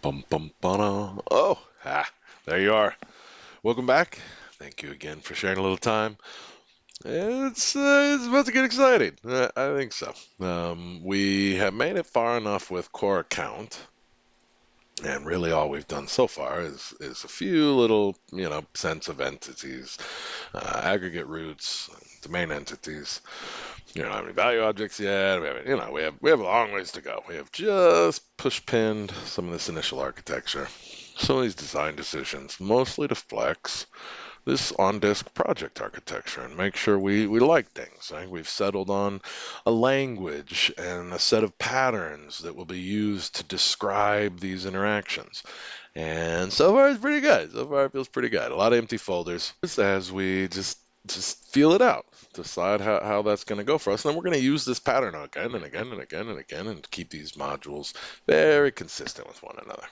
Bum bum ba Oh, there you are. Welcome back. Thank you again for sharing a little time. It's about to get exciting. I think so. We have made it far enough with core account, and really all we've done so far is a few little sets of entities, aggregate roots, domain entities. You don't have any value objects yet. We have a long ways to go. We have just push pinned some of this initial architecture, some of these design decisions, mostly to flex this on-disk project architecture and make sure we like things. Right? We've settled on a language and a set of patterns that will be used to describe these interactions. And so far, it's pretty good. So far, it feels pretty good. A lot of empty folders as we just feel it out, decide how that's going to go for us. And then we're going to use this pattern again and again and again and again and keep these modules very consistent with one another.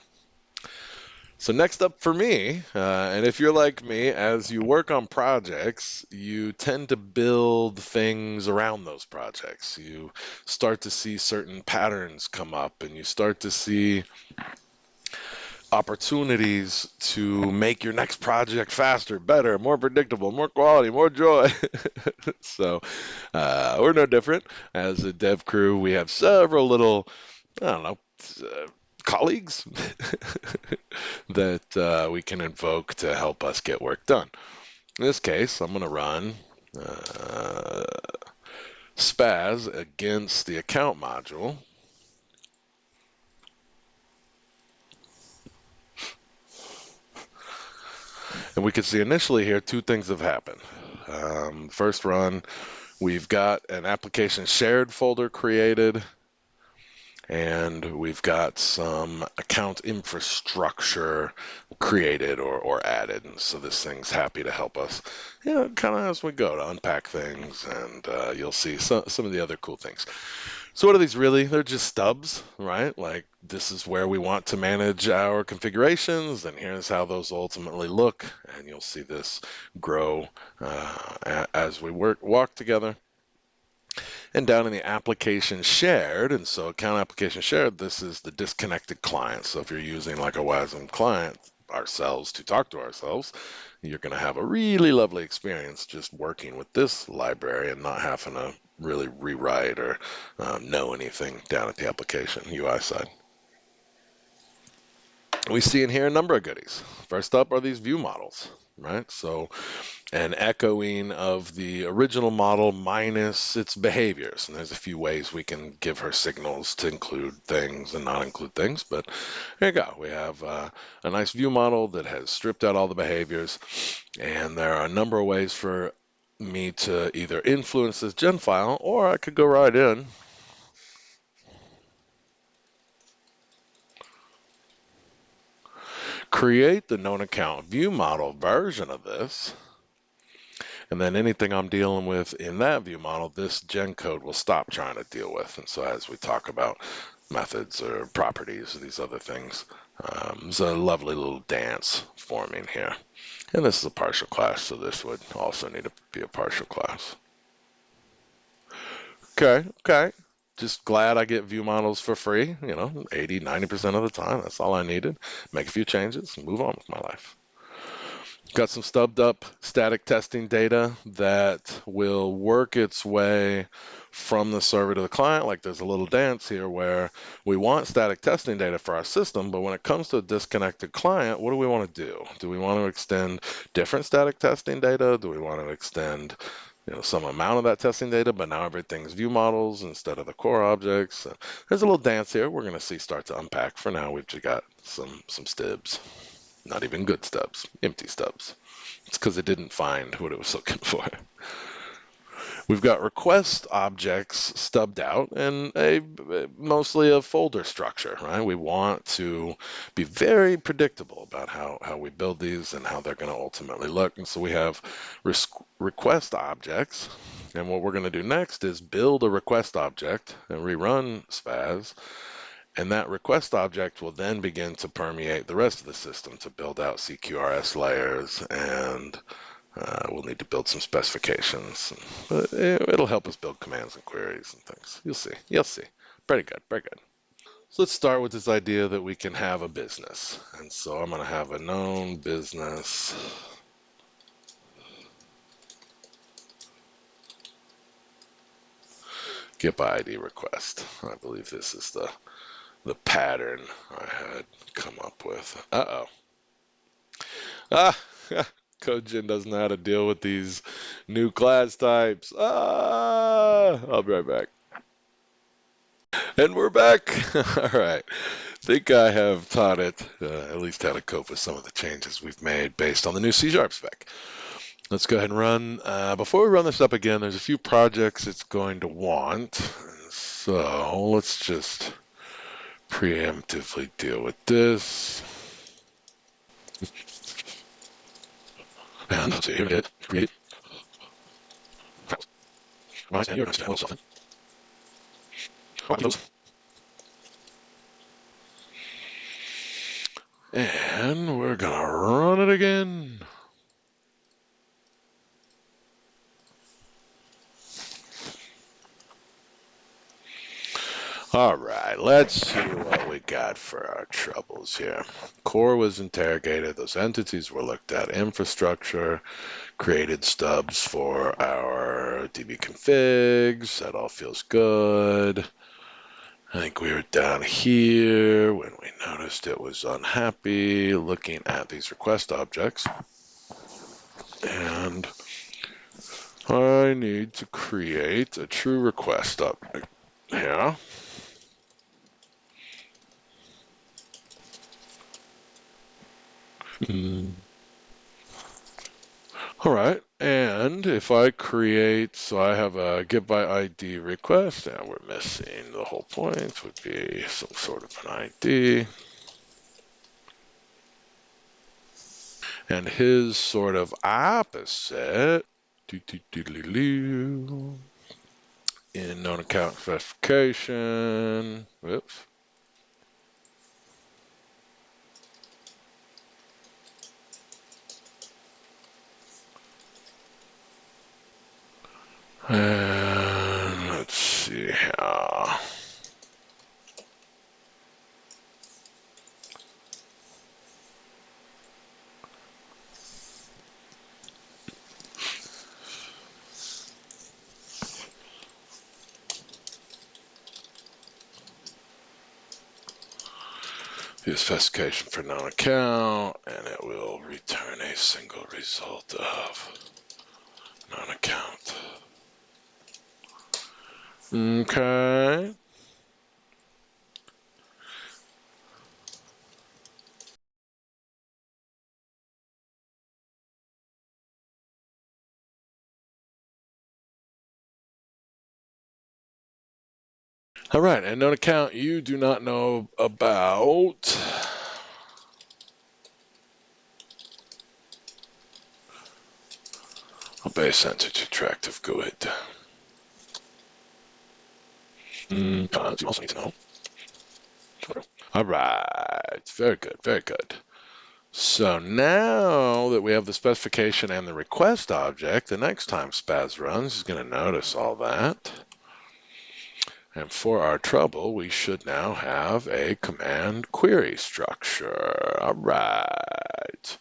So next up for me, and if you're like me, as you work on projects, you tend to build things around those projects. You start to see certain patterns come up, and you start to see opportunities to make your next project faster, better, more predictable, more quality, more joy. So we're no different. As a dev crew, we have several little, I don't know, colleagues that we can invoke to help us get work done. In this case, I'm going to run Spaz against the account module. And we can see initially here two things have happened. First run, we've got an application shared folder created, and we've got some account infrastructure created or added. And so this thing's happy to help us, kind of as we go to unpack things, and you'll see some of the other cool things. So what are these really? They're just stubs, right? Like this is where we want to manage our configurations, and here's how those ultimately look. And you'll see this grow as we walk together. And down in the application shared, and so account application shared, this is the disconnected client. So if you're using like a WASM client ourselves to talk to ourselves, you're going to have a really lovely experience just working with this library and not having to really rewrite or know anything down at the application UI side. We see in here a number of goodies. First up are these view models, right? So an echoing of the original model minus its behaviors. And there's a few ways we can give her signals to include things and not include things. But there you go. We have a nice view model that has stripped out all the behaviors. And there are a number of ways for me to either influence this gen file, or I could go right in create the known account view model version of this. And then anything I'm dealing with in that view model, this gen code will stop trying to deal with. And so as we talk about methods or properties or these other things, there's a lovely little dance forming here. And this is a partial class, so this would also need to be a partial class. Okay. Just glad I get view models for free, 80, 90% of the time. That's all I needed. Make a few changes and move on with my life. Got some stubbed up static testing data that will work its way from the server to the client. Like there's a little dance here where we want static testing data for our system, but when it comes to a disconnected client, what do we want to do? Do we want to extend different static testing data? Do we want to extend some amount of that testing data, but now everything's view models instead of the core objects? There's a little dance here we're going to see start to unpack. For now, we've just got some stibs. Not even good stubs, empty stubs. It's because it didn't find what it was looking for. We've got request objects stubbed out and mostly a folder structure, right? We want to be very predictable about how we build these and how they're going to ultimately look. And so we have request objects. And what we're going to do next is build a request object and rerun Spaz. And that request object will then begin to permeate the rest of the system to build out CQRS layers, and we'll need to build some specifications. But it'll help us build commands and queries and things. You'll see. Pretty good. So let's start with this idea that we can have a business. And so I'm going to have a known business get by ID request. I believe this is the pattern I had come up with. Uh-oh. Ah, CodeGen doesn't know how to deal with these new class types. I'll be right back. And we're back. All right. Think I have taught it at least how to cope with some of the changes we've made based on the new C# spec. Let's go ahead and run. Before we run this up again, there's a few projects it's going to want. So let's just preemptively deal with this. And let's see, here it is. Create. Right, and you're going to tell something. And we're going to run it again. All right, let's see what we got for our troubles here. Core was interrogated. Those entities were looked at. Infrastructure, created stubs for our DB configs. That all feels good. I think we were down here when we noticed it was unhappy, looking at these request objects. And I need to create a true request object. Yeah. All right, and if I create, so I have a get by ID request, and we're missing the whole point, would be some sort of an ID. And his sort of opposite, in known account specification, whoops. And let's see how. The specification for known account, and it will return a single result of known account. Okay. All right, and known account you do not know about. A base entity attractive good. You also need to know. All right, very good, very good. So now that we have the specification and the request object, the next time Spaz runs, he's going to notice all that. And for our trouble, we should now have a command query structure. All right.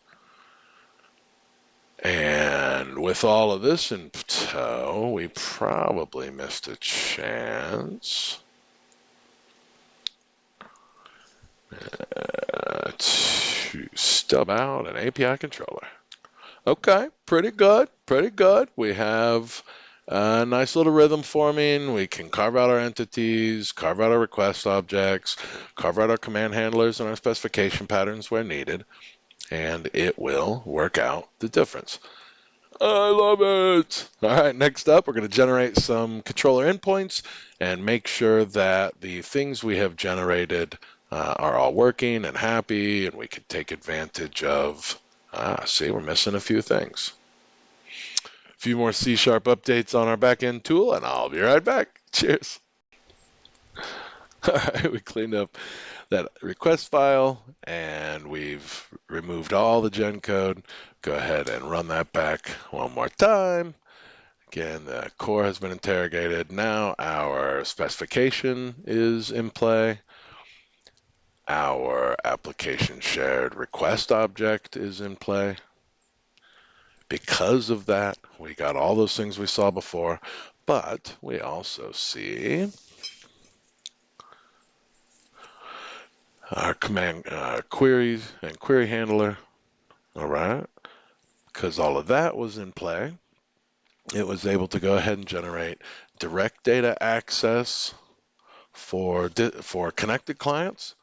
And with all of this in tow, we probably missed a chance to stub out an API controller. Okay, pretty good, pretty good. We have a nice little rhythm forming. We can carve out our entities, carve out our request objects, carve out our command handlers and our specification patterns where needed, and it will work out the difference. I love it. All right, next up, we're going to generate some controller endpoints and make sure that the things we have generated are all working and happy, and we can take advantage of, see, we're missing a few things. A few more C# updates on our backend tool, and I'll be right back. Cheers. All right, we cleaned up that request file, and we've removed all the gen code. Go ahead and run that back one more time. Again, the core has been interrogated. Now our specification is in play. Our application shared request object is in play. Because of that, we got all those things we saw before, but we also see our command queries and query handler. All right, because all of that was in play, it was able to go ahead and generate direct data access for connected clients,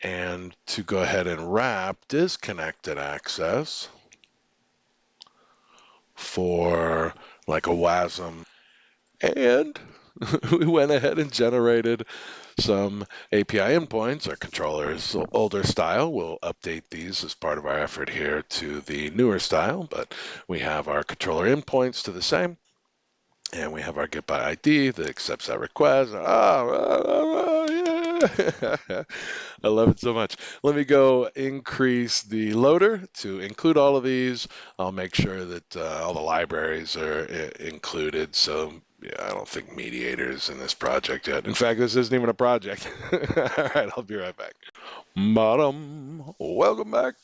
and to go ahead and wrap disconnected access for like a WASM. And we went ahead and generated some API endpoints. Our controller is older style. We'll update these as part of our effort here to the newer style, but we have our controller endpoints to the same. And we have our get by ID that accepts that request. Yeah. I love it so much. Let me go increase the loader to include all of these. I'll make sure that all the libraries are included. So yeah, I don't think mediators in this project yet. In fact, this isn't even a project. All right, I'll be right back. Bottom, welcome back.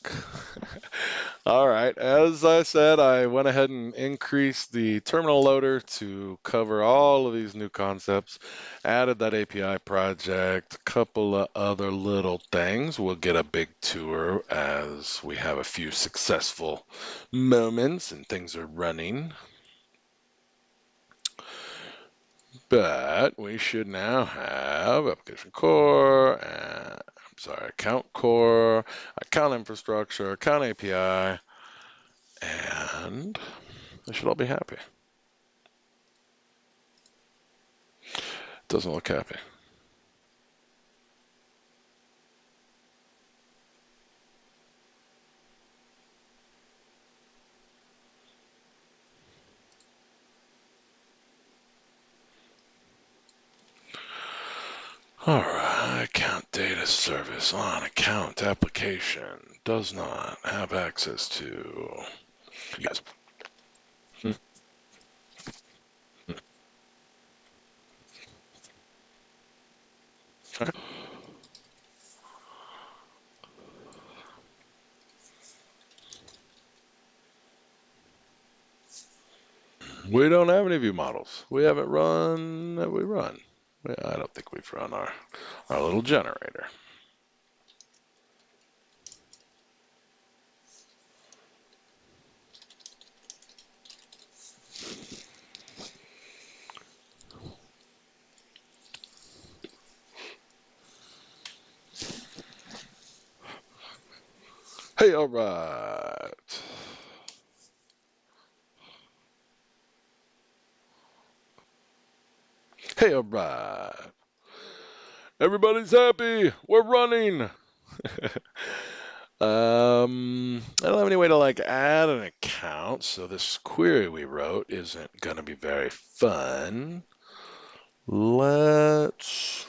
All right, as I said, I went ahead and increased the terminal loader to cover all of these new concepts, added that API project, a couple of other little things. We'll get a big tour as we have a few successful moments and things are running. But we should now have application core, account core, account infrastructure, account API, and they should all be happy. Doesn't look happy. All right, account data service on account application does not have access to. Yes. We don't have any view models. We haven't run. Have we run? I don't think we've run our little generator. Hey, all right. Hey, all right. Everybody's happy. We're running. I don't have any way to like add an account, so this query we wrote isn't going to be very fun. Let's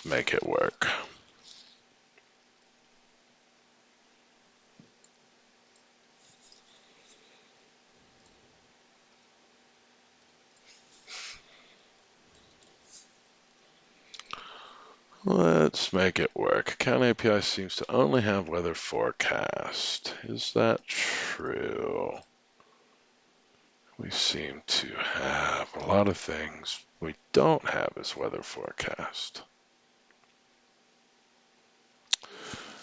make it work. Let's make it work. Account API seems to only have weather forecast. Is that true? We seem to have a lot of things we don't have as weather forecast.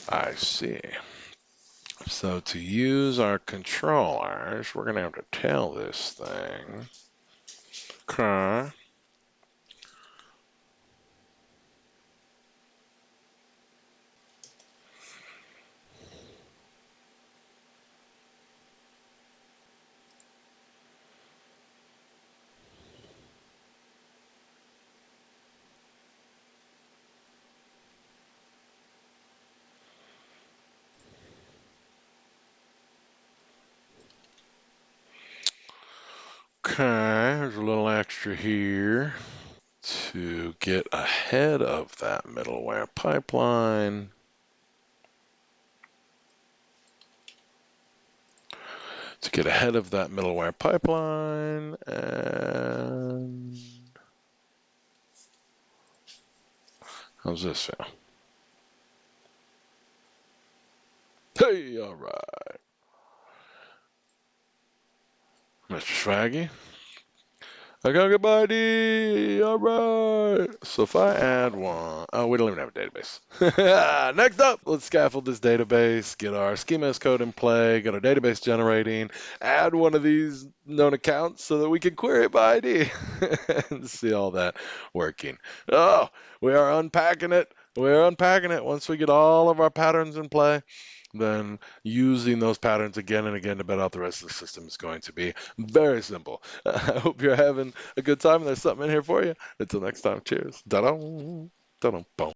I see. So to use our controllers, we're going to have to tell this thing. Okay. Okay, there's a little extra here to get ahead of that middleware pipeline. To get ahead of that middleware pipeline, and How's this sound? Hey, all right. Mr. Swaggy. I got a good buddy. All right. So if I add one, oh, we don't even have a database. Next up, let's scaffold this database, get our schemas code in play, get our database generating, add one of these known accounts so that we can query it by ID and see all that working. Oh, we are unpacking it. We're unpacking it once we get all of our patterns in play. Then using those patterns again and again to build out the rest of the system is going to be very simple. I hope you're having a good time and there's something in here for you. Until next time, cheers. Da-dum, da-dum, boom.